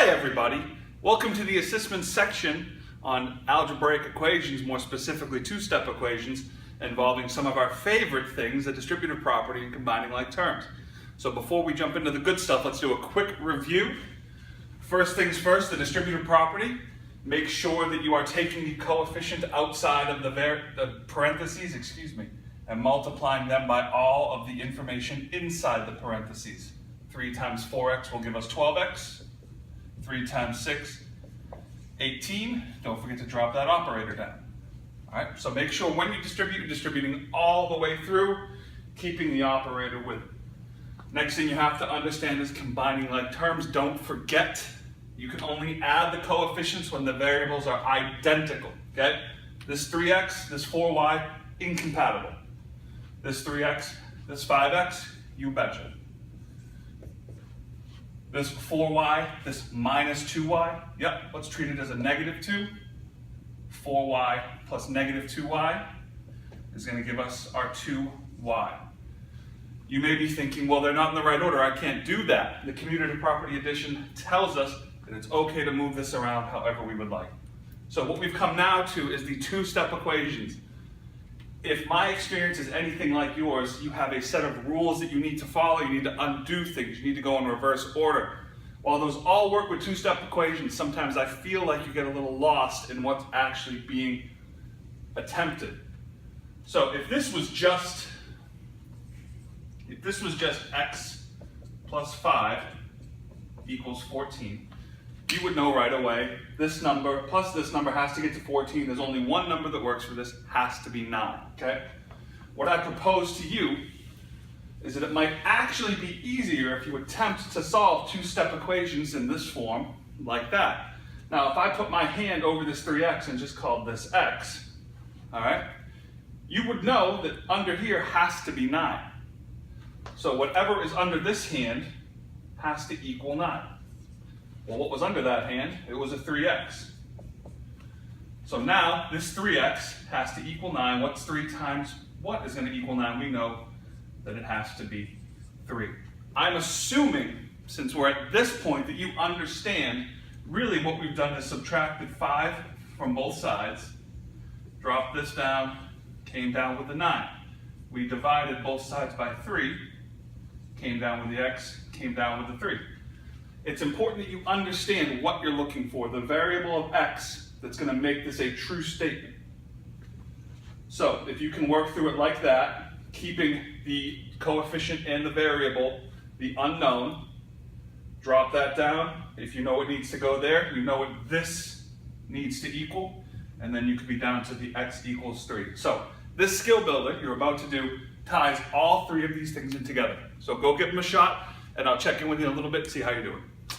everybody. Welcome to the assessment section on algebraic equations, more specifically two-step equations involving some of our favorite things, the distributive property and combining like terms. So before we jump into the good stuff, let's do a quick review. First things first, the distributive property. Make sure that you are taking the coefficient outside of the parentheses, and multiplying them by all of the information inside the parentheses. 3 times 4x will give us 12x. 3 times 6, 18. Don't forget to drop that operator down. All right, so make sure when you distribute, you're distributing all the way through, keeping the operator with it. Next thing you have to understand is combining like terms. Don't forget, you can only add the coefficients when the variables are identical, okay? This 3x, this 4y, incompatible. This 3x, this 5x, you betcha. This 4y, this minus 2y, yep, let's treat it as a negative 2. 4y plus negative 2y is going to give us our 2y. You may be thinking, well, they're not in the right order, I can't do that. The commutative property addition tells us that it's okay to move this around however we would like. So what we've come now to is the two-step equations. If my experience is anything like yours, you have a set of rules that you need to follow, you need to undo things, you need to go in reverse order. While those all work with two-step equations, sometimes I feel like you get a little lost in what's actually being attempted. So if this was just x plus 5 equals 14, you would know right away this number plus this number has to get to 14. There's only one number that works for this, has to be 9, okay? What I propose to you is that it might actually be easier if you attempt to solve two-step equations in this form, like that. Now, if I put my hand over this 3x and just called this x, all right, you would know that under here has to be 9. So whatever is under this hand has to equal 9. Well, what was under that hand? It was a 3x. So now this 3x has to equal 9. What's 3 times what is going to equal 9? We know that it has to be 3. I'm assuming, since we're at this point, that you understand really what we've done is subtracted 5 from both sides, dropped this down, came down with the 9. We divided both sides by 3, came down with the x, came down with the 3. It's important that you understand what you're looking for, the variable of x that's going to make this a true statement. So if you can work through it like that, keeping the coefficient and the variable, the unknown, drop that down. If you know it needs to go there, you know what this needs to equal, and then you could be down to the x equals 3. So this skill builder you're about to do ties all 3 of these things in together. So go give them a shot, and I'll check in with you in a little bit and see how you're doing.